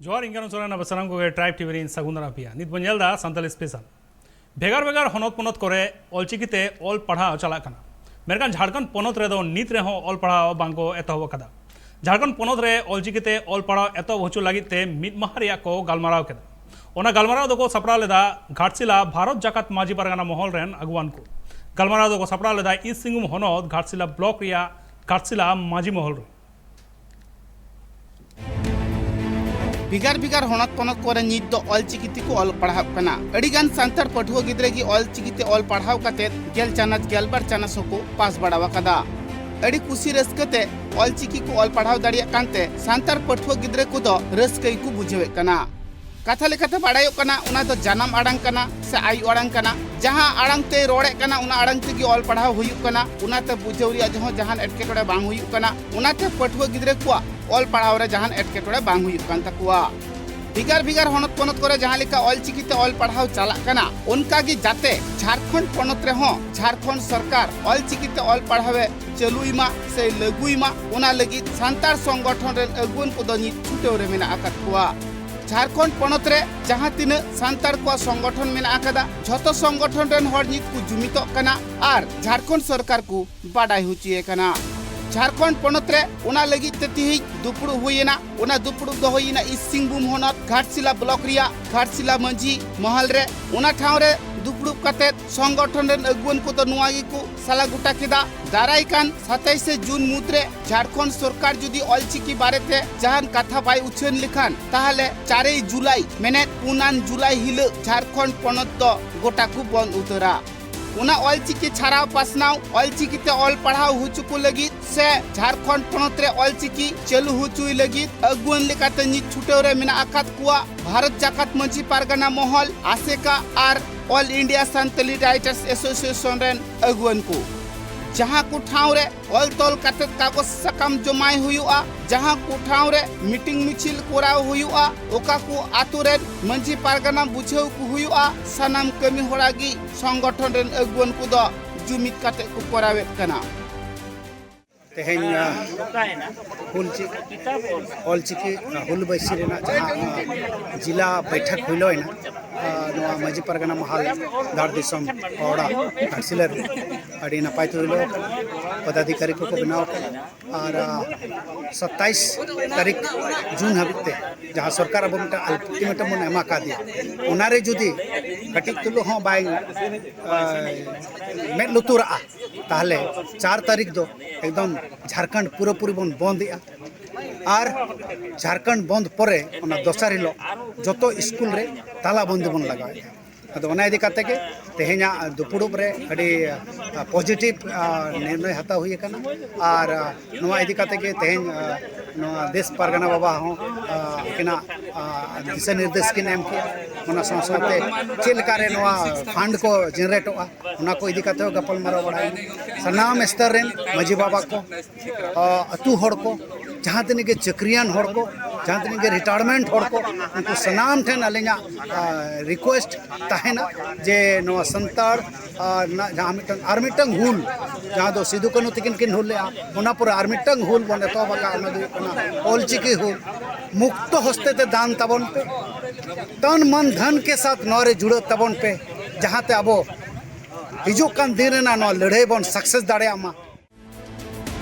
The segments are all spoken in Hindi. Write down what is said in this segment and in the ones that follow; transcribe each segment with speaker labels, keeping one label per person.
Speaker 1: जोहार इंगानो सोरेन बसराम को ट्राइब टीवी सगुंदरा पिया नित बनेलदा संताली स्पेशल भेगार भेगार हनत पनत करे ऑलचिकीते ऑल पढ़ाव चला कना मेरकान झारखंड पनत रे दो नित रे हो ऑल पढ़ाव बांको एतहब कदा झारखंड पनत रे ऑलचिकीते ऑल पढ़ाव एतहब होचो लागित ते मिद माह रिया को गालमाराव केदा ओना गालमाराव दो को सपड़ा लेदा घाटशिला भारत जाकात माजी पारगाना महल रेन अगुवान को गालमाराव दो को सपड़ा लेदा ईस्ट सिंहभूम हनत घाटशिला ब्लॉक रिया घाटशिला माजी महल रे
Speaker 2: भिगार भिगार हनत पनत करे नित दो ऑलचिकीते को ऑल पढ़ाव कना अड़ीगान सांतार पठुआ गिद्रे की ऑलचिकीते ऑल पढ़ाव काते गेल चानच गेलबार चानच को पास बड़ावा कदा अड़ी कुसी रस्कते ऑलचिकी को ऑल पढ़ाव दाड़िया कांते सांतार पठुआ गिद्रे को दो रस्कई को बुझेवे कना कथा लेखाते बाड़ायो कना उना दो जानम आड़ांग कना से आयु आड़ांग कना जहां आड़ांग ते रोड़े कना उना आड़ांग ते ऑल पढ़ाव हुयु कना उनाते बुझेवरिया जहां जहां एटकेटोड़े बांग हुयु कना उनाते पठुआ गिद्रे को ऑल पढ़ाव रे जहां एटकेटोड़े बांग हुयु कान तकुआ भिगार भिगार हनत पनत करे जहां लेका ऑलचिकीते ऑल पढ़ाव चला कना उनका की जाते झारखंड पनत रे हो झारखंड सरकार ऑलचिकीते ऑल पढ़ावे चलुईमा से लगुईमा उना लगी सांतार संगठन रे अगुन को दनी छुटेव रे मेना आकात कुआ झारखंड पनत रे जहां तीन सांतार को संगठन मेना आकादा झतो संगठन रेन हर नित को जुमितो कना आर झारखंड सरकार को बाडाई हुचिए कना झारखंड पनत रे उना लगी तेती दुपुड़ हुईना उना दुपुड़ दो हुईना ईस्ट सिंहभूम हनत घाटशिला ब्लॉक रिया घाटशिला मंझी महल रे उना ठाव रे दुपुड़ काते संगठन रे अगुवन को तो नुआगी को साला गुटा केदा दाराई कान 27 जून मुद्रे झारखंड सरकार जुदी ऑलचिकी बारेते जहान कथा बाय उछन लिखान ताहले 4 जुलाई मेने 9 जुलाई हिल झारखंड पनत दो गोटा को बंद उतरा उना ऑलचिकी छाड़ाव पासनाव ऑलचिकीते ऑल पढ़ाव हुचुको लगी से झारखंड पनत रे ऑलचिकी चलु हुचुई लगी अगुवन लेकाते नि छुटेव रे मेना आकात कुआ भारत जाकात मंची पारगाना महल आसेका आर all India Santali writers association रेन अगुवन को जहां को ठाव रे ऑल तोल काते कागज सकाम जमाय हुयुआ जहां को ठाव रे मीटिंग मिचिल कोराव हुयुआ ओका को आतु रे मंझी पारगाना बुझेव को हुयुआ सनाम कमी होरागी संगठन रेन अगुवन को दो जुमित काते को कोरावे कना
Speaker 3: तेहेन ऑलचिकी हुल बैसी रेना जहां जिला बैठक हुइलोइना नवा माजी पारगाना महल दार दिसम औड़ा घाटशिला अड़ी नपाय तो हुइलो पदाधिकारी को बनाव और 27 तारीख जून हाबिते जहां सरकार अब मिटा अल्टीमेटम मन एमा का दिया उनारे जुदी कटिक तुलो हो बाय में लुतुरा ताहले 4 तारीख दो एकदम झारखंड पूरापूरी बन बंद और झारखंड बंद परे ओना दोसार हिलो जतो स्कूल रे ताला बंदी बन लगा अदो ओना इदी काते के तेहेना दुपुड़ुब रे अडी पॉजिटिव निर्णय हता हुई कना और नोआ इदी काते के तेहेन नोआ देश पारगाना बाबा हो किना दिशा निर्देश किन एम के ओना संसाते चेलकारे नोआ फंड को जनरेटोआ ओना को इदी काते गपल मारो बड़ा सनाम स्तर रेन माजी बाबा को अतु हड़ को जहाँ तीन के चक्रियान हड़ को जहाँ तीन के रिटायरमेंट हड़ को उनको सनाम ठेन अलिना रिक्वेस्ट ताहेना जे नवा संतार जहाँ मिटंग हुल जहाँ दो सिदु कानू तकिन किन हुल ओना पर मिटंग हुल बने तो बाका ओना दो ऑलचिकी हुल मुक्त हस्ते ते दान तबन पे तन मन धन के साथ नौरे जुड़ो तबन पे जहाँ ते अबो हिजु कान दिन ना नो लड़ाई बन सक्सेस दाड़े आमा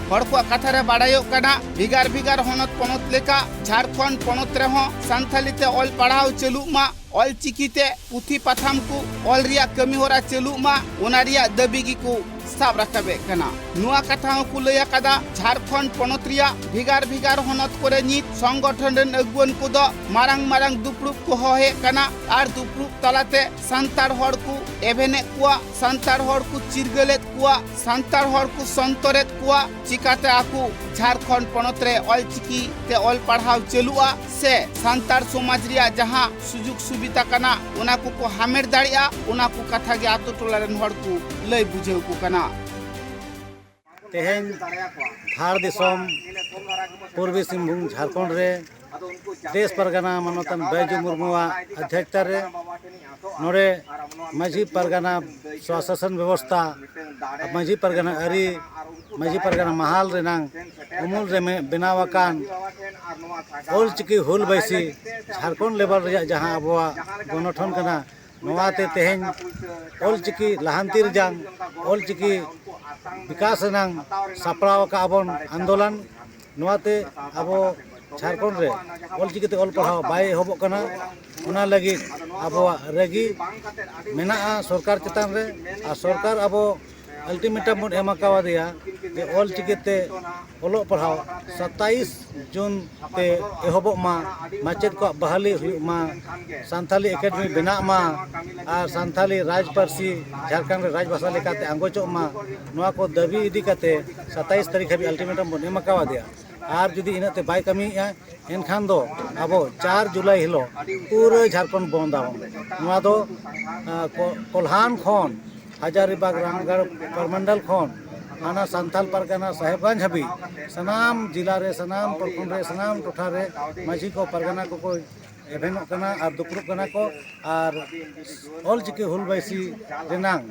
Speaker 2: हड़ को कथा रे बाड़ायो कना भिगार भिगार हनत पनत लेका झारखंड पनत रे हो संथालीते ऑल पढ़ाव चलु मा ऑलचिकीते पुथी पाथाम को ऑल रिया कमी होरा चलु मा ओना रिया दबिगी को साब रखाबे कना नुआ कथा को लया कदा झारखंड पनत रिया भिगार भिगार हनत करे नित संगठन रेन अगुवन को दो मारांग मारांग दुपरुप को होहे कना आर दुपरुप तलाते संतार हड़ को एभेने कुआ संतार हड़ को चिरगलेत कुआ संतार हड़ को संतरेत कुआ चिकाते आकु झारखंड पनत रे ऑलचिकी ते ऑल पढ़ाव चलुआ से संतार समाज रिया जहां सुजुग सुविधा कना उना को हामेर दाड़िया उना को कथा गे आतो टोला रेन हड़ को लय बुझेव को कना
Speaker 3: तेहेन धार दिसम पूर्वी सिंहभूम झारखंड रे देश परगना मानवतन बैजू मुर्मुआ अध्यक्षता रे नोरे माझी परगना स्वशासन व्यवस्था माझी परगना अरी माझी परगना महाल रेनांग उमुल रे बनावाकान ऑलचिकी हुल बैसी झारखंड लेवल रे जहां अबवा गणठन कना नवाते तेहेन ऑलचिकी लहांती रजांग ऑलचिकी विकास रेनांग सापड़ाव का अबन आंदोलन नवाते अबो झारखंड रे ऑलचिकीते ऑल पढ़ाव बाय होबो कना उना लगी अब रेगी मेना सरकार चितान रे आ सरकार अब अल्टीमेटम बन एमाकावा दिया जे ऑलचिकीते ओलो पढ़ाव 27 जून ते एहबो मा माचेद को बहाली हुई मा सांथाली एकेडमी बना मा आ सांथाली राज पारसी झारखंड रे राज भाषा लेकाते आंगोचो मा नवा को दाबी इदी काते 27 तारीख हाबी अल्टीमेटम बन एमाकावा दिया और जुदी इनाते बाय कमी एनखान दो अब 4 जुलाई हिलो पूरे झारखंड बंद नवा दो कोल्हान खन हजारीबाग रामगढ़ परमंडल खन आना सांथाल परगना साहेबगंज हाबी सनाम जिला रे सनाम प्रखंड रे सनाम टोठा रे माझी को परगना को एभेन कना और दुपरुक कना को और ऑलचिकी हुलबाइसी रेनांग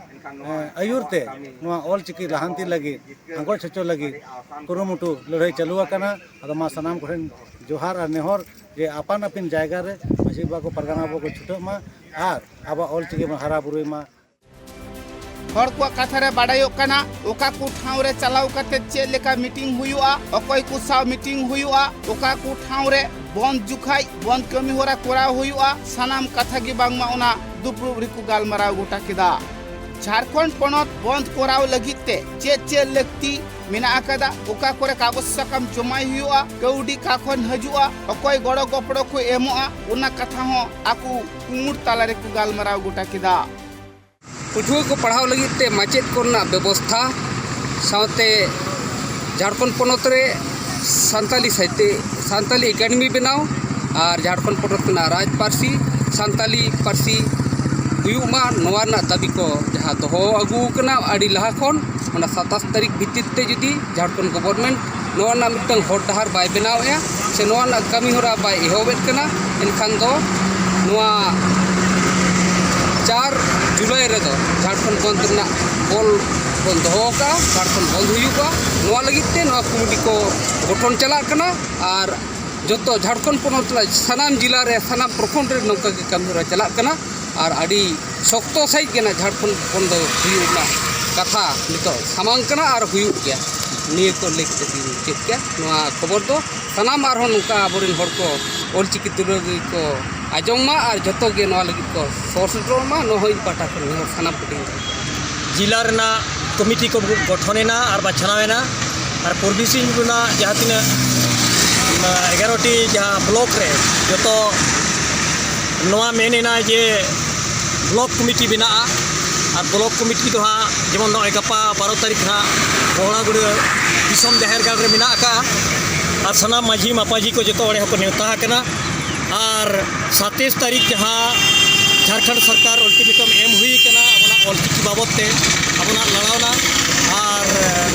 Speaker 3: आयुरते नवा ऑलचिकी लहांती लगी आंगो छचो लगी कुरुमुटु लड़ाई चलुआ कना अदो मा सनाम कोठन जोहार और नेहर जे अपन अपन जायगा रे माझी बाको परगना बो को छुटो मा और अब ऑलचिकी मा हरा बुरुई मा
Speaker 2: हर को कथा रे बाडायो कना ओका को ठाव रे चलाव कते चे लेका मीटिंग हुयुआ अकोय को साव मीटिंग हुयुआ ओका को ठाव रे बंद जुखाई बंद कमी होरा कोरा हुयुआ सनाम कथा गी बांगमा ओना दुपरुब रिकु गालमाराव गोटा किदा झारखंड पनत बंद कोराव लगिते चे लगती मेना आकादा ओका कोरे कागज सकम जमाई हुयुआ कौडी काखन हजुआ अकोय गड़ो गपड़ो को एमोआ ओना कथा हो आकु कुमुर ताला रिकु गालमाराव गोटा किदा
Speaker 4: पठुआ को पढ़ाव लगिते माचेद कोना व्यवस्था साथे झारखंड पनत रे सांताली साहित्य सांताली एकेडमी बनाव और झारखंड पनत ना राज पारसी सांताली पारसी हुयुमा नवा ना दाबी को जहां दोहो अगु कना आडी लहा खन ओना 27 तारीख भितिर ते जुदी झारखंड गवर्नमेंट नवा ना मिटंग हर डहार बाय बनावया से नवा ना कमी होरा बाय एहोबेत कना एनखान दो नवा 4 जुलाई रे दो झारखंड बंद ना बोल बंद होगा झारखंड बंद हुयुगा नवा लगिते नवा कमिटी को गठन चला कना और जतो झारखंड पनत सनाम जिला रे सनाम प्रखंड रे नौका के कमी चला कना और आड़ी शक्तो सही के झारखंड बंद हुयुना कथा नितो सामांग कना और हुयुग गया निये को लेके चेक के नवा खबर दो सनाम और नौका बोरिन हर को ऑलचिकी तुलगी को आजमा और जतो के नवा लगी को सोर्स ड्रोमा न होई पाटा को सनाम पुटिंग
Speaker 5: जिला रेना कमिटी को गठनेना और बाछनावेना और पूर्वी सिंहभूम जहाँ तीन 11टी जहाँ ब्लॉक रे जो नवा मेनेना जे ब्लॉक कमिटी बना और ब्लॉक कमिटी तो हाँ जेमन नॉय गपा 12 तारीख हाँ बोहड़ागुड़ दिसम जाहेरगाड़ रे मेना का और सनाम माझी मापाजी को जो को नेवता कना और 27 तारीख जहाँ झारखंड सरकार अल्टीमेटम एम हुई कना अपना ऑलचिकी बाबत ते अपना लड़ावना और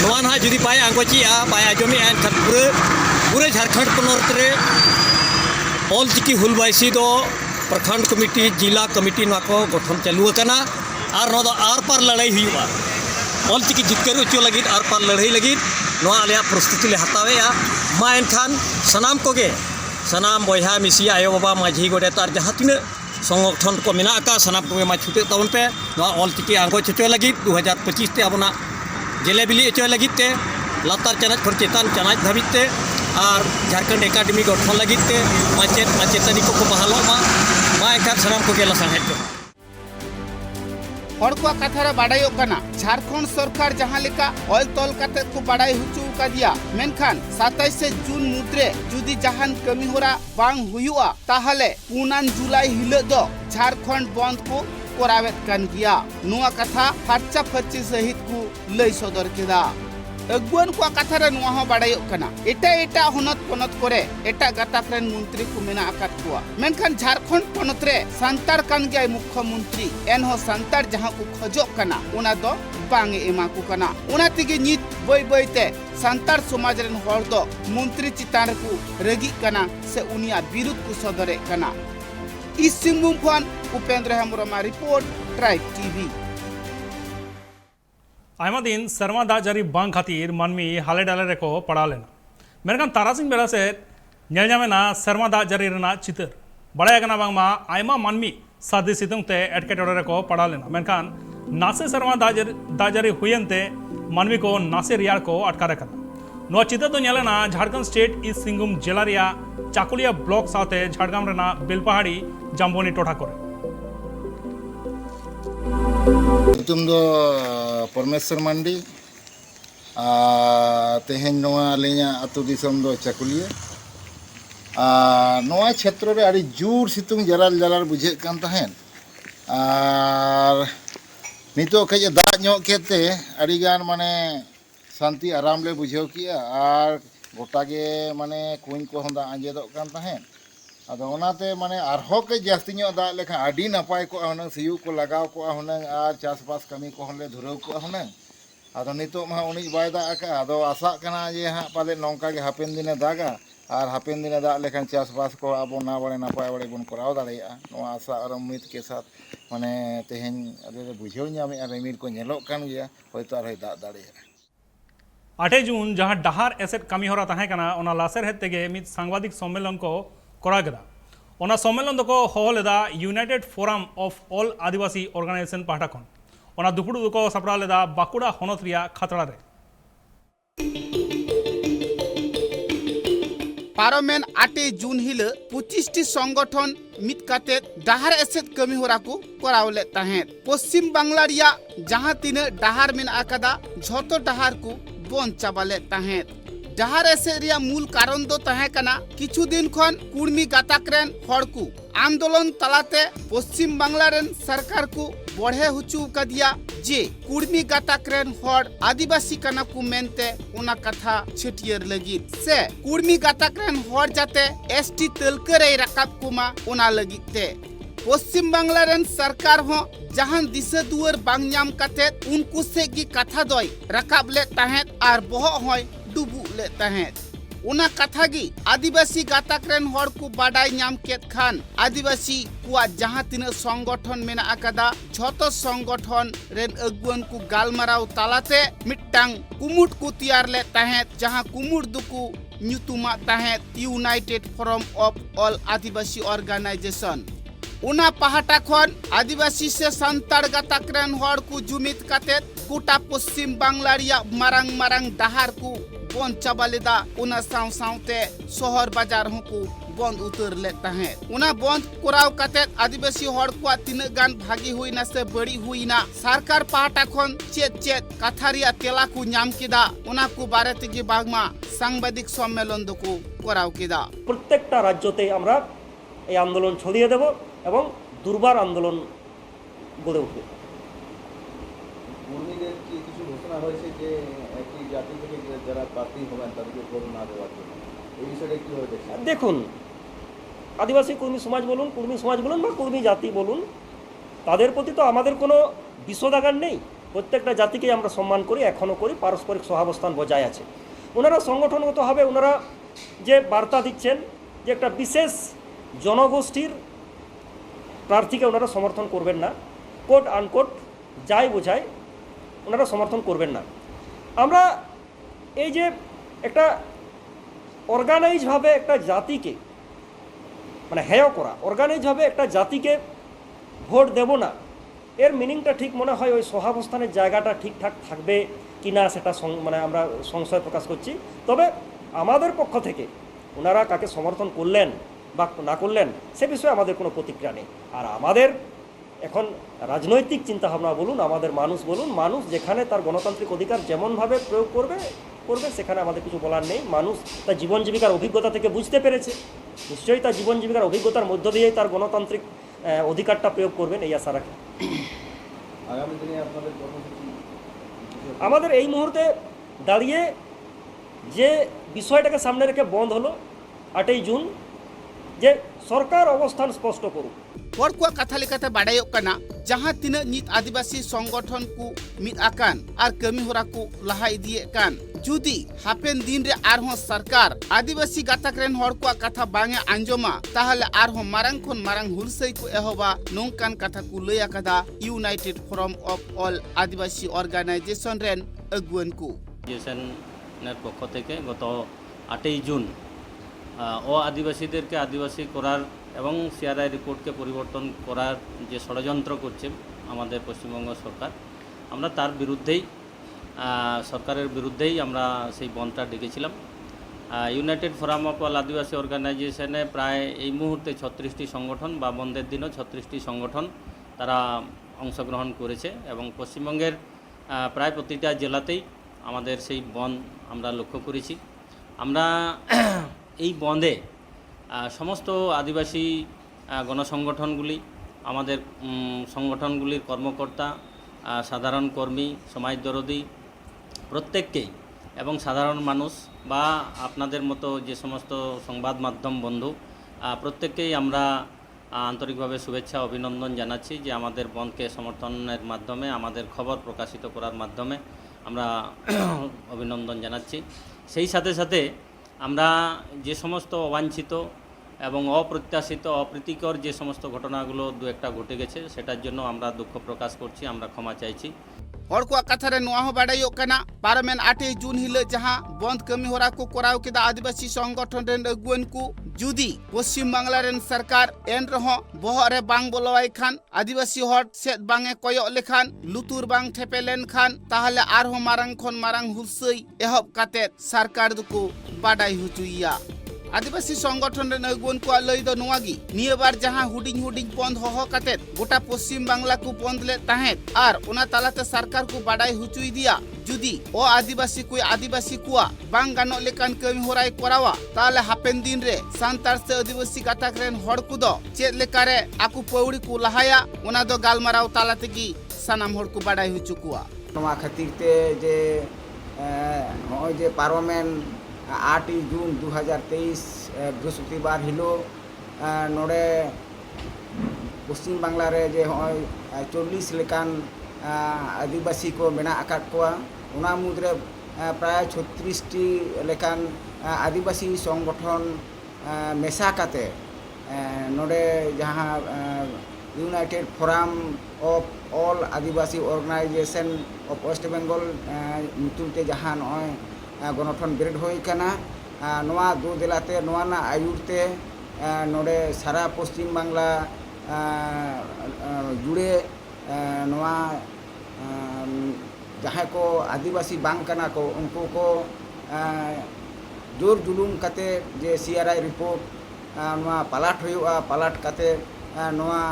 Speaker 5: नवा ना जुदी बाय आंगोचिया बाय आजमी एनखान पूरे झारखंड पनत रे ऑलचिकी हुलबाइसी दो प्रखंड कमिटी जिला कमिटी ना को गठन चालू कना और नोदो आर पार लड़ाई हुआ ऑलचिकी जितकर उच्चो लगी आर पार लड़ाई लगी नोआ आलिया प्रस्तुति ले हतावेया मा एनखान सनाम कोगे सनाम बयहा मिसिया आयो बाबा माझी गोडेतार जहाँ तीन संगठन को मेना का सनाम को मा छुटे तवन पे नोआ ऑलचिकी आंगो छुटे लगी 2025 ते अपना जेले बिली एचो लगी ते लातार चनाच खर चेतान चनाच धाबित ते और झारखंड एकेडमी गठन लगी ते माचेत माचेतानी को बहालो मा एनखान सनाम को गेला साहेब
Speaker 2: हर को कथा रे बाडायो कना झारखंड सरकार जहां लेका ऑल तोल काते को बाडाय हुचु का दिया मेनखान 27 जून मुद्रे जुदी जहान कमी होरा बांग हुयुआ ताहले 9 जुलाई हिलो दो झारखंड बंद को कोरावेत कान गिया नुआ कथा फच्चा फच्ची सहित को लई सदर केदा अगुआन को कथा रे नुआ हो बाड़ायोग कना एटा होनत पनत करे एटा गाताक रेन मंत्री को मेना आकात कुआ मेनखान झारखंड पनत रे सांतार कान गय मुख्यमंत्री एनहो सांतार जहां को खजोक कना उना दो बांगे एमा को कना उना तिगे नित बय बयते सांतार समाज रेन हर दो मंत्री चितान को रगी कना से उनिया विरुद्ध को सदरे कना इस सिंगभूम खन Upendra Hembram report tribe TV.
Speaker 1: आयमा दिन सर्मा दाग जारी बांग खातिर मानमी हाले डाले रेको पड़ा लेना मेरकान तारासिंग बेला से नेलजामेना सर्मा दाग जारी रेना चितर बड़ाय कना बांगमा आयमा मानमी सादी सितुंग ते एटकेटोरे रेको पड़ा लेना मेरकान नासे सर्मा दाग जारी हुयनते मानवी को नासे रियार को अटकारे कना नो चितर तो नेलेना झारखंड स्टेट ईस्ट सिंगभूम जिला रिया चाकुलिया ब्लॉक साथे झाड़ग्राम रेना बेलपहाड़ी जाम्बोनी टोठा करे
Speaker 6: तुम दो परमेश्वर मांडी तेहें नोआ लेना अतु दिसम दो चाकुलिया नोआ क्षेत्र रे आड़ी जोर सितुंग जलाल जलाल बुझे कान तहेन आर नितो कजे दाग ᱧᱚᱜ केते आड़ी गान माने शांति आराम ले बुझेव किया आर गोटा गे माने कुंज को होंदा आंजेदोग कान तहेन आदो ओनाते माने आरहो के जास्ती ᱧᱚᱜ दाग लेखा आड़ी नपाय को हुनंग सियु को लगाव को हुनंग आर चासबास कमी को हले धुरव को हुनंग आदो नितो मा उनी बाय दाग का आदो आशा कना जे हा पाले नोंका गे हापेन दिने दागा आर हापेन दिने दाग लेखान चासबास को आबो ना बड़े नपाय बड़े बन कराव दाड़ेया नो आशा और उम्मीद के साथ माने तेहेन अरे बुझेव ᱧᱟᱢᱮ रिमिर को ñेलोग कान गया होयतो आर दाग दाड़ेया
Speaker 1: 8 जून जहां डहार एसेट कमी होरा तहें कना ओना लासेर हेड तेगे मित सांबादिक सम्मेलन को करा गदा ओना सम्मेलन दको होहो लेदा united forum of all Adivasi organization पाहटा खन ओना दुपुड़ु दको सपड़ा लेदा बाकुड़ा होनत रिया खतरा रे
Speaker 2: पारोमेन 8 जून हिल 25 टी संगठन मित काते डहार एसेट कमी होरा को करावले तहें पश्चिम बांग्ला रिया जहां तिने डहार मेन आकादा झोतो डहार को बन चाबाले तहें डहार एसेट रिया मूल कारण दो तहें कना किछु दिन खन कुर्मी गाताक रेन हड़ को आंदोलन तलाते पश्चिम बांग्ला रेन सरकार को बढ़े हुचु कदिया जे कुर्मी गाताक रेन हड़ आदिवासी कना को मेनते ओना कथा छटियर लगी से कुर्मी गाताक रेन हड़ जाते एसटी तलकरे रकाब कुमा ओना लगिते पश्चिम बांग्ला रेन सरकार हो जहां दिशा दुआर बांग ᱧᱟᱢ काते उनको से की कथा दोय रकाब ले तहें आर बहो होय डुबु ले तहें उना कथा गी आदिवासी गाताक रेन हड़ को बाडाय ᱧᱟᱢ केत खान आदिवासी कुआ जहां तिना संगठन मेना आकादा झोतो संगठन रेन अगुवन को गालमाराव तालाते मिट्टांग कुमुट को तैयार ले तहें जहां कुमुट दुकु ᱧᱩᱛᱩᱢᱟ तहें united forum of all Adivasi organization उना पहाटा खन आदिवासी से सांतार गाताक रेन हड़ को जुमित काते गोटा पश्चिम बांग्ला रिया मारांग मारांग डहार को बन चाबालेदा उना साव सावते शहर बाजार हो को बंद उतर ले तहें उना बंद कराव काते आदिवासी हड़ को तीन गान भागी हुईना से बड़ी हुईना सरकार पहाटा खन चेत चेत कथा रिया तेला को ᱧᱟᱢ केदा उना को बारे तेगे बागमा सांबादिक सम्मेलन दको कराव केदा
Speaker 7: प्रत्येकटा राज्यते আমরা এই আন্দোলন ছড়িয়ে দেব এবং দুর্বার আন্দোলন গড়ে উঠবে
Speaker 8: কর্মীদের কি কিছু ঘোষণা হয়েছে যে একই জাতি থেকে যারা প্রার্থী হবেন তাদেরকে ভোট না দেওয়ার জন্য এই বিষয়টা কি হবে
Speaker 7: দেখুন আদিবাসী কর্মী সমাজ বলুন বা কর্মী জাতি বলুন তাদের প্রতি তো আমাদের কোনো বিশোধাগার নেই প্রত্যেকটা জাতিকেই আমরা সম্মান করি এখনও করি পারস্পরিক সহাবস্থান বজায় আছে ওনারা সংগঠনগতভাবে ওনারা যে বার্তা দিচ্ছেন যে একটা বিশেষ জনগোষ্ঠীর প্রার্থীকে ওনারা সমর্থন করবেন না কোট আনকোট যাই বোঝায় ওনারা সমর্থন করবেন না আমরা এই যে একটা অর্গানাইজভাবে একটা জাতিকে মানে হেয় করা অর্গানাইজভাবে একটা জাতিকে ভোট দেব না এর মিনিংটা ঠিক মনে হয় ওই সহাবস্থানের জায়গাটা ঠিকঠাক থাকবে কি না সেটা মানে আমরা সংশয় প্রকাশ করছি তবে আমাদের পক্ষ থেকে ওনারা কাকে সমর্থন করলেন বা না করলেন সে বিষয়ে আমাদের কোনো প্রতিক্রিয়া নেই আর আমাদের এখন রাজনৈতিক চিন্তাভাবনা বলুন আমাদের মানুষ বলুন মানুষ যেখানে তার গণতান্ত্রিক অধিকার যেমনভাবে প্রয়োগ করবে সেখানে আমাদের কিছু বলার নেই মানুষ তার জীবন জীবিকার অভিজ্ঞতা থেকে বুঝতে পেরেছে নিশ্চয়ই তার জীবন জীবিকার অভিজ্ঞতার মধ্য দিয়েই তার গণতান্ত্রিক অধিকারটা প্রয়োগ করবেন এই আশা রাখি
Speaker 8: আগামী দিনে আপনাদের কর্মসূচি
Speaker 7: আমাদের এই মুহূর্তে দাঁড়িয়ে যে বিষয়টাকে সামনে রেখে বন্ধ হলো 8ই জুন যে সরকার অবস্থান স্পষ্ট করুক।
Speaker 2: हर को कथा लेकाते बाडायोग कना जहां तिना नित आदिवासी संगठन को मित आकान आर कमी होरा को लहा इदिए कान जुदी हापेन दिन रे आरहों सरकार आदिवासी गातक रेन हर को कथा बांगे आंजोमा ताहले आरहों मारंग खन मारंग हुलसई को एहोबा नोंकान कथा को लय आकादा united forum of all Adivasi organization रेन अगुवन को
Speaker 9: নের পক্ষ থেকে গত 8ই জুন আদিবাসীদেরকে আদিবাসী করার এবং সিআরআই রিপোর্টকে পরিবর্তন করার যে ষড়যন্ত্র করছে আমাদের পশ্চিমবঙ্গ সরকার, আমরা তার বিরুদ্ধেই সরকারের বিরুদ্ধেই আমরা সেই বনটা ডেকেছিলাম। ইউনাইটেড ফোরাম অফ অল আদিবাসী অর্গানাইজেশনে প্রায় এই মুহূর্তে 36টি সংগঠন বা বন্ধের দিনও 36টি সংগঠন তারা অংশগ্রহণ করেছে এবং পশ্চিমবঙ্গের প্রায় প্রতিটা জেলাতেই আমাদের সেই বন আমরা লক্ষ্য করেছি। আমরা এই বন্ধে সমস্ত আদিবাসী গণসংগঠনগুলি, আমাদের সংগঠনগুলির কর্মকর্তা, সাধারণ কর্মী, সমাজদরদী প্রত্যেককেই এবং সাধারণ মানুষ বা আপনাদের মতো যে সমস্ত সংবাদ মাধ্যম বন্ধু প্রত্যেককেই আমরা আন্তরিকভাবে শুভেচ্ছা অভিনন্দন জানাচ্ছি যে আমাদের বন্ধকে সমর্থনের মাধ্যমে, আমাদের খবর প্রকাশিত করার মাধ্যমে আমরা অভিনন্দন জানাচ্ছি। সেই সাথে সাথে আমরা যে সমস্ত অবাঞ্ছিত এবং অপ্রত্যাশিত অপ্রীতিকর যে সমস্ত ঘটনাগুলো দু একটা ঘটে গেছে সেটার জন্য আমরা দুঃখ প্রকাশ করছি, আমরা ক্ষমা চাইছি।
Speaker 2: हर को कथा रे नुआ हो बाडायोग कना पार्लियामेंट 8 जून हिले जहां बंद कमी होरा को कराव केदा आदिवासी संगठन रेन अगुवन को जुदी पश्चिम बांग्ला रेन सरकार एन रहो बहरे बांग बोलवाई खान आदिवासी हट सेट बांगे कयो लेखान लुतुर बांग ठेपेलेन खान ताहले आरहो मारंग खन मारंग हुलसई एहब काते सरकार दुको बाडाई हुचुइया। आदिवासी संगठन रेन अगुवन को लई दो नुआगी निये बार जहां हुडिंग हुडिंग बंद होहो काते गोटा पश्चिम बांग्ला को बंद ले ताहेत आर ओना तालाते सरकार को बाडाई हुचुई दिया जुदी ओ आदिवासी कोई आदिवासी कुआ बांग गानो लेकान कमी होराय करावा ताले हापेन दिन रे सांतार से आदिवासी गाताक रेन हड़ को दो चेद लेकारे आकु पौड़ी को लहाया ओना दो गालमाराव तालाते की सानाम हड़ को बाडाई हुचुकुआ।
Speaker 10: नोआ खातिर ते जे होय जे पार्लियामेंट 8 जून 2023 बृहस्पतिवार हिलो नोड़े पश्चिम बांग्ला रे जे होय 40 लेकान आदिवासी को मेना आकाट कोआ उना मुद्रे प्राय 36टी लेकान आदिवासी संगठन मेसा काते नोड़े जहाँ united forum of all Adivasi organization of West Bengal नुतुलते जहाँ नॉय गणठन बेरेड होई कना नोआ दो जिलाते नोआ ना आयुरते नोड़े सारा पश्चिम बांग्ला जुड़े नोआ जहाँ को आदिवासी बांग कना को उनको को जोर जुलूम कते जे सीआरआई रिपोर्ट नोआ पलाट हुआ पलाट कते नोआ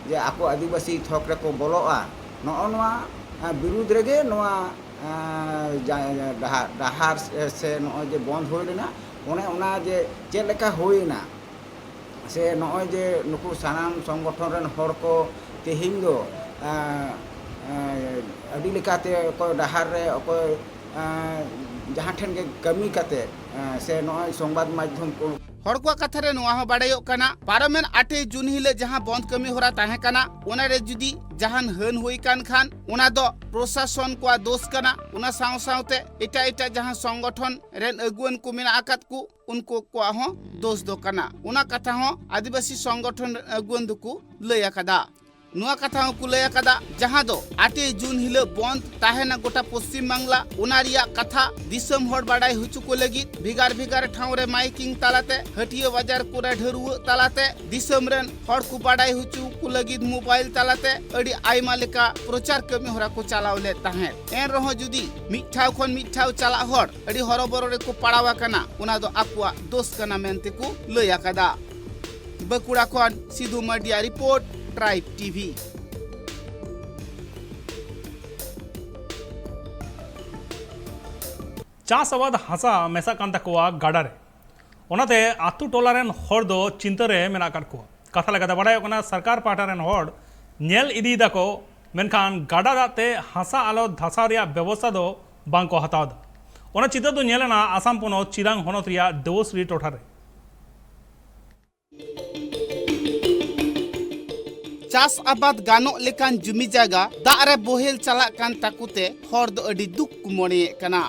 Speaker 10: जे आको आदिवासी थोक रे को बोलोआ नोआ विरुद्ध रेगे नोआ डाहार से नॉय जे बंद होइना ओने ओना जे चेद लेका होइना से नॉय जे नुकु सानाम संगठन रेन हर को तेहिं दो अडी लेकाते अकोय डाहार रे अकोय जहाँ ठेन के कमी काते से नॉय संवाद माध्यम को
Speaker 2: हर को कथा रे नुआ हो बाडायोग कना पार्लियामेंट 8 जून हिले जहां बंद कमी होरा ताहे कना ओना रे जुदी जहान हन होई कान खान ओना दो प्रशासन को दोष कना ओना साव सावते एटा एटा जहां संगठन रेन अगुवन को मेना आकात को उनको को हो दोष दो कना ओना कथा हो आदिवासी संगठन अगुवन दुको लय आकादा नुआ कथा को लय आकादा जहां दो 8 जून हिले बंद ताहेना गोटा पश्चिम बांग्ला ओना रिया कथा दिसम हड़ बाडाई हुचु को लगी भिगार भिगार ठाव रे माइकिंग तालाते हटिया बाजार कोरा ढरुआ तालाते दिसम रेन हड़ को बाडाई हुचु को लगी मोबाइल तालाते अडी आइमा लेका प्रचार कमी होरा को चलावले ताहे एन रहो जुदी मिठाव खन मिठाव चला हड़ अडी हरबरो रे को पड़ावा कना ओना दो आकुआ दोष कना मेनते को लय आकादा। बकुड़ा खन Sidhu Madiya report tribe TV.
Speaker 1: चास आबाद हासा मेसा कान तकोआ गाडा रे ओनाते आतु टोला रेन हर दो चिंता रे मेना काट को कथा लगाते बाडाय ओना सरकार पाटा रेन हर नेल इदी दाको मेनखान गाडा दाते हासा आलो धासा रिया व्यवस्था दो बांग को हताव दा ओना चित्र दो नेलेना आसाम पोनोत चिरांग होनोत रिया देवश्री टोठारे
Speaker 2: चास आबाद गानो लेकान जुमी जागा दारे बोहेल चलाक कान ताकुते हर दो अडी दुख कुमोने कना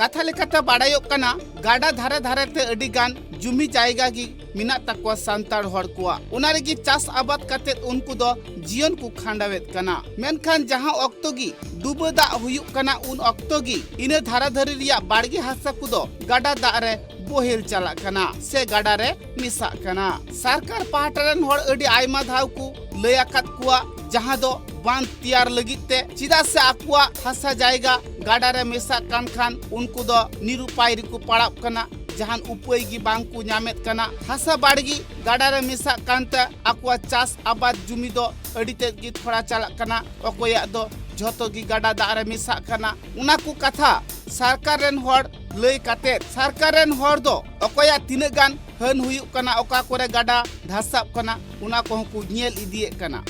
Speaker 2: कथा लेकाते बाडायोक कना गाडा धारे धारे ते अडी गान जुमी जायगा गी मिना तकवा सांतार हर कुआ उना रेगी चास आबाद काते उनको दो जीवन को खांडावेत कना मेनखान जहां ऑक्तो गी डूबो दा हुयुक कना उन ऑक्तो गी इने धारा धरी रिया बाड़गी हासा कुदो गाडा दारे बोहेल चला कना से गाडा रे मिसा कना सरकार पाहटरन हर अडी आयमा धाव को लयाकात कुआ जहां दो बांध तैयार लगिते चिदा से आकुआ हासा जायगा गाडा रे मिसा कान खान उनको दो निरुपाय रिकु पड़ाप कना जहान उपाय गी बांग को नामेत कना हासा बाड़गी गाडा रे मिसा कानते आकुआ चास आबाद जुमी दो अडिते गी थोड़ा चला कना अकोया दो झोतो गी गाडा दारे मिसा कना उना को कथा सरकार रेन हर लय काते सरकार रेन हर दो अकोया तिने गान हन हुयुक कना ओका कोरे गाडा धासाब कना उना को को नेल इदिए कना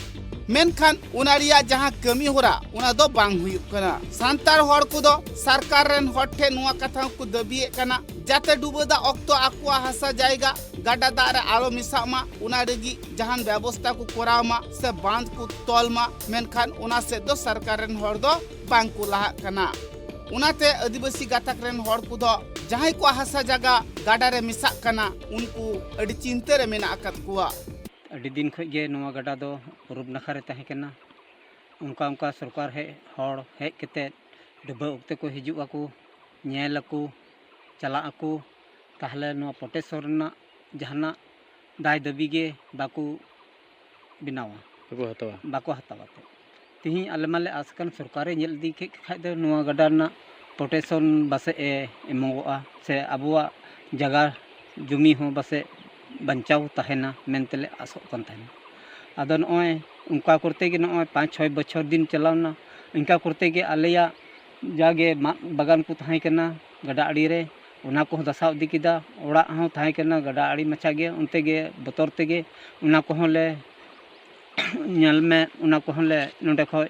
Speaker 2: मेनखान उना रिया जहां कमी होरा उना दो बांग हुयुक कना सांतार हर को दो सरकार रेन हर ठे नुआ कथा को दबिए कना जाते डुबदा ऑक्तो आकुआ हासा जायगा गाडा दारे आलो मिसामा उना रेगी जहान व्यवस्था को कोरामा से बांध को तोलमा मेनखान उना से दो सरकार रेन हर दो बांग को लाहा कना उनाते आदिवासी गातक रेन हर को दो जहां को हासा जगह गाडा रे मिसा कना उनको अडी चिंता रे मेना अकत कुआ
Speaker 11: अड़ी दिन खो गे नवा गड्ढा दो पूरब नाखा रे तहे कना उनका उनका सरकार है हड़ हेज कते डुबा उक्ते को हिजुआ को नेल को चला को ताहले नवा पोटेश्वर ना जहाना दाय दबी गे बाकू बनावा बाको हतावा तिही आले माले आसकन सरकारे नेल दी के खाय दो नवा गड्ढा ना पोटेश्वर बसे एमोगोआ से अबुआ जगह जुमी हो बसे बंचाव तहना मेनतेले आसोक कन तहना आदो नॉय उनका करते के नॉय 5-6 बछर दिन चलावना इनका करते के आलेया जागे बागान को तहाई कना गडा आड़ी रे उना को दसाव दी किदा ओड़ा हो तहाई कना गडा आड़ी मचा गे उनते गे बतर तेगे उना को ले नेल में उना को ले नोडे खय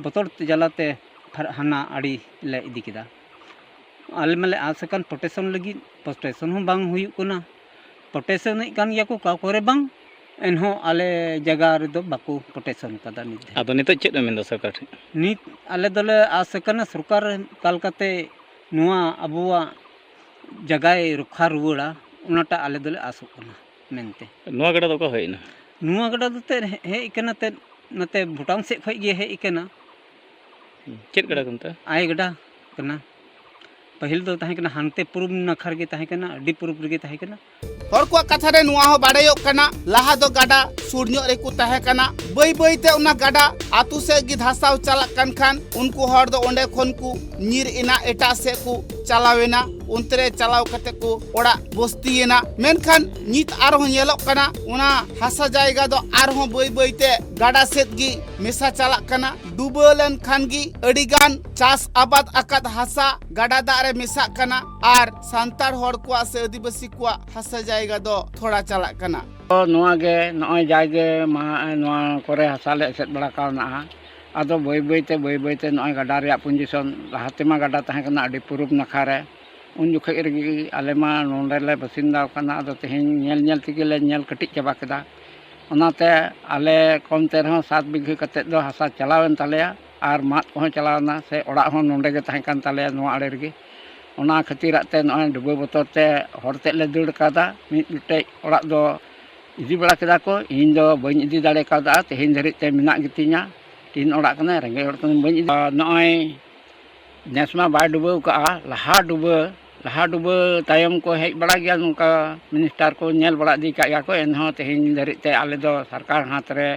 Speaker 11: बतर जलाते हाना आड़ी ले इदी किदा आले मले आसकन पोटेशन लगी पोटेशन हो बांग हुयु कोना पोटेशन कान गया को का करे बांग एनहो आले जगह रे दो बाको पोटेशन कदा नित
Speaker 12: आदो नितो चेद मेन दो सरकार
Speaker 11: नित आले दोले आसकन सरकार कालकाते नुआ अबुआ जगह रखा रुवाड़ा उनाटा आले दोले आसो कना मेनते
Speaker 12: नुआ गडा दो को होइना
Speaker 11: नुआ गडा दो ते हे इकना ते नते भूटान से खय गे हे इकना
Speaker 12: चेद गडा कुंता
Speaker 11: आय गडा कना पहिल दो तहे कना हानते पूर्व नखर गे तहे कना अडी पूर्व गे तहे कना
Speaker 2: हर को कथा रे नुआ हो बाडायो कना लाहा दो गाडा सुरन्यो रे को तहे कना बई बई ते उना गाडा आतु से गी धासाव चला कन खान उनको हर दो ओंडे खन को नीर इना एटा से को चलावेना उनतरे चलाव कते को ओड़ा बस्तीना मेनखान नित आर हो नेलो कना उना हासा जायगा दो आर हो बई बई ते गाडा सेत गी मेसा चला कना डुबलन खान गी अडिगान चास आबाद अकत हासा गाडा दारे मेसा कना आर सांतार हर को से आदिवासी को हासा जायगा दो थोड़ा चला कना
Speaker 10: नोआ गे नॉय जागे मा नोआ करे हासाले सेट बड़ा काना आदो बई बई ते नॉय गाडा रे पुंजिसन लाहातेमा गाडा तहे कना अडी पूरब नाखा रे उन जुखे रेगी आलेमा नोंडेले बसिंदा कना आदो तेहेन नेल नेल तिगेले नेल कटिक चाबा केदा ओनाते आले कमते रह 7 बिघा कते दो हासा चलावेन तालेया आर मात को चलावना से ओड़ा हो नोंडे गे तहे कान तालेया नोआ आड़े रेगी ओना खतिराते नॉय डुबो बतरते हरते ले दड़ कादा मिट मिटे ओड़ा दो इदी बड़ा केदा को इन दो बइन इदी दाड़े कादा तेहेन धरिते मिना गितिnya तीन ओड़ा कने रेंगे हर तन बइन नॉय नेसमा बाय डुबो का लाहा डुबो तायम को हेज बड़ा गया नुका मिनिस्टर को नेल बड़ा दी का को एनहो तेहेन धरिते आले दो सरकार हाथ रे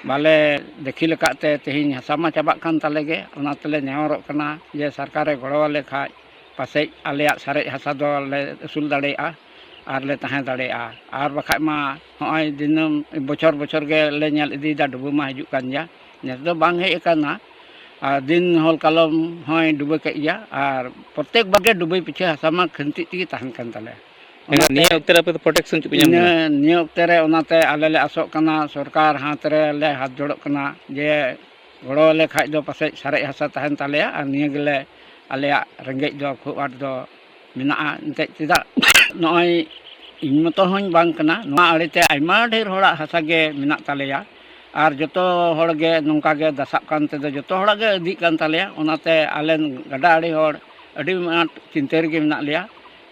Speaker 10: बाले देखी लेकाते तेहेन हसामा चाबा कान तालेगे ओना तले नेहरक कना जे सरकारे गड़वाले खाय पासे आलेया सारे हसा दो ले उसूल दाड़ेया आर ले तहे दाड़ेया आर बखाय मा होय दिनम बछर बछर गे ले नेल इदी दा डुबो मा हिजुक कान या नेस दो बांग हेज काना दिन हल कालम होय डुबो के या आर प्रत्येक बागे डुबो पिछे हसामा खंती तिगी तहन कान ताले
Speaker 12: निया उक्ते रे प्रोटेक्शन चुप जाम
Speaker 10: निया उक्ते रे ओनाते आले ले आसोक कना सरकार हाथ रे ले हाथ जोड़क कना जे गड़ो ले खाय दो पासे सारे हसा तहन तालेया आर निया गेले
Speaker 11: ᱟᱞᱮᱭᱟᱜ ᱨᱮᱸᱜᱮᱡ ᱫᱚ ᱠᱷᱩᱵ ᱟᱸᱴ ᱫᱚ ᱢᱮᱱᱟᱜᱼᱟ ᱮᱱᱛᱮᱫ ᱪᱮᱫᱟᱜ ᱱᱚᱜᱼᱚᱭ ᱤᱧ ᱢᱚᱛᱚ ᱦᱚᱸᱧ ᱵᱟᱝ ᱠᱟᱱᱟ ᱱᱚᱣᱟ ᱟᱲᱮᱛᱮ ᱟᱭᱢᱟ ᱰᱷᱮᱨ ᱦᱚᱲᱟᱜ ᱦᱟᱥᱟ ᱜᱮ ᱢᱮᱱᱟᱜ ᱛᱟᱞᱮᱭᱟ ᱟᱨ ᱡᱚᱛᱚ ᱦᱚᱲᱜᱮ ᱱᱚᱝᱠᱟ ᱜᱮ ᱫᱟᱥᱟᱜ ᱠᱟᱱ ᱛᱮᱫᱚ ᱡᱚᱛᱚ ᱦᱚᱲᱟᱜ ᱜᱮ ᱤᱫᱤᱜ ᱠᱟᱱ ᱛᱟᱞᱮᱭᱟ ᱚᱱᱟᱛᱮ ᱟᱞᱮ ᱜᱟᱰᱟ ᱟᱲᱮ ᱦᱚᱲ ᱟᱹᱰᱤ ᱟᱸᱴ ᱪᱤᱱᱛᱟᱹ ᱨᱮᱜᱮ ᱢᱮᱱᱟᱜ ᱞᱮᱭᱟ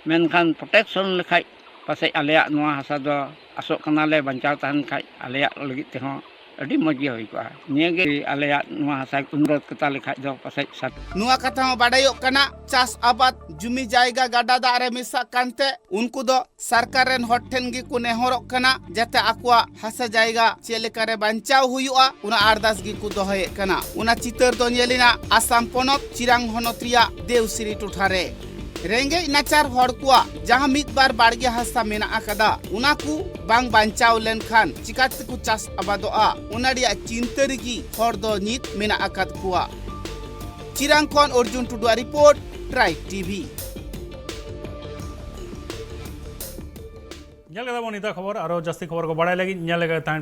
Speaker 11: ᱢᱮᱱᱠᱷᱟन ᱯᱨᱚᱴᱮᱠᱥᱚᱱ ᱞᱮᱠᱷᱟᱡ ᱯᱟᱥᱮᱡ ᱟᱞᱮᱭᱟᱜ ᱱᱚᱣᱟ ᱦᱟᱥᱟ ᱫᱚ ᱟᱥᱚᱜ ᱠᱟᱱᱟᱞᱮ ᱵᱟᱧᱪᱟᱣ ᱛᱟᱦᱮᱱ ᱠᱷᱟᱡ ᱟᱞᱮᱭᱟᱜ ᱞᱟᱹᱜᱤᱫ ᱛᱮᱦᱚᱸ ᱟᱹᱰᱤ ᱢᱚᱡᱽ ᱜᱮ ᱦᱩᱭ ᱠᱚᱜᱼᱟ ᱱᱤᱭᱟᱹᱜᱮ ᱟᱞᱮᱭᱟᱜ ᱱᱚᱣᱟ ᱦᱟᱥᱟ ᱩᱱᱱᱚᱛ ᱠᱟᱛᱟ ᱞᱮᱠᱷᱟᱡ ᱫᱚ ᱯᱟᱥᱮᱡ
Speaker 2: ᱱᱚᱣᱟ ᱠᱟᱛᱷᱟ ᱦᱚᱸ ᱵᱟᱰᱟᱭᱚᱜ ᱠᱟᱱᱟ ᱪᱟᱥ ᱟᱵᱟᱫ ᱡᱩᱢᱤ ᱡᱟᱭᱜᱟ ᱜᱟᱰᱟ ᱫᱟᱜ ᱨᱮ ᱢᱮᱥᱟᱜ ᱠᱟᱱᱛᱮ ᱩᱱᱠᱩ ᱫᱚ ᱥᱚᱨᱠᱟर ᱨᱮᱱ ᱦᱚᱲ ᱴᱷᱮᱱ ᱜᱮᱠᱚ ᱱᱮᱦᱚᱨᱚᱜ ᱠᱟᱱᱟ ᱡᱟᱛᱮ ᱟᱠᱚᱣᱟᱜ ᱦᱟᱥᱟ ᱡᱟᱭᱜᱟ ᱪᱮᱫ ᱞᱮᱠᱟᱨᱮ ᱵᱟᱧᱪᱟᱣ ᱦᱩᱭᱩᱜᱼᱟ ᱚᱱᱟ ᱟᱨᱫᱟᱥ ᱜᱮᱠᱚ ᱫᱚᱦᱚᱭᱮᱫ ᱠᱟᱱᱟ ᱚᱱᱟ ᱪᱤᱛᱟᱹᱨ ᱫᱚ ᱧᱮᱞᱮᱱᱟ ᱟᱥᱟᱢ ᱯᱚᱱᱚᱛ ᱪᱤᱨᱟᱝ ᱦᱚᱱᱚᱛ ᱨᱮᱭᱟᱜ ᱫᱮᱣᱥᱤᱨᱤ ᱴᱚᱴᱷᱟᱨᱮ ᱨᱮᱸᱜᱮᱡ ᱱᱟᱪᱟᱨ ᱦᱚᱲ ᱠᱚᱣᱟᱜ ᱡᱟᱦᱟᱸ ᱢᱤᱫ ᱵᱟᱨ ᱵᱟᱲᱜᱮ ᱦᱟᱥᱟ ᱢᱮᱱᱟᱜ ᱟᱠᱟᱫᱟ ᱚᱱᱟ ᱠᱚ ᱵᱟᱝ ᱵᱟᱧᱪᱟᱣ ᱞᱮᱱᱠᱷᱟᱱ ᱪᱤᱠᱟᱛᱮᱠᱚ ᱪᱟᱥ ᱟᱵᱟᱫᱚᱜᱼᱟ ᱚᱱᱟ ᱨᱮᱭᱟᱜ ᱪᱤᱱᱛᱟᱹ ᱨᱮᱜᱮ ᱦᱚᱲ ᱫᱚ ᱱᱤᱛ ᱢᱮᱱᱟᱜ ᱟᱠᱟᱫ ᱠᱚᱣᱟ चिरांग खन अर्जुन टुडुआ रिपोर्ट ट्राइब टीवी
Speaker 1: नीता खबर और जास्ती खबर को बढ़ाई लगी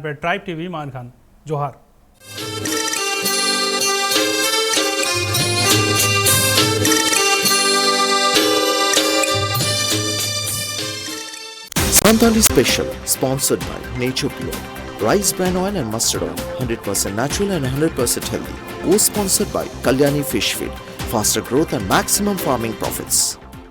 Speaker 1: पे ट्राइब टीवी मान खान जोहार
Speaker 13: Santali Special, sponsored by Nature Pure, Rice Bran Oil and Mustard Oil, 100% natural and 100% healthy. Co-sponsored by Kalyani Fish Feed, faster growth and maximum farming profits.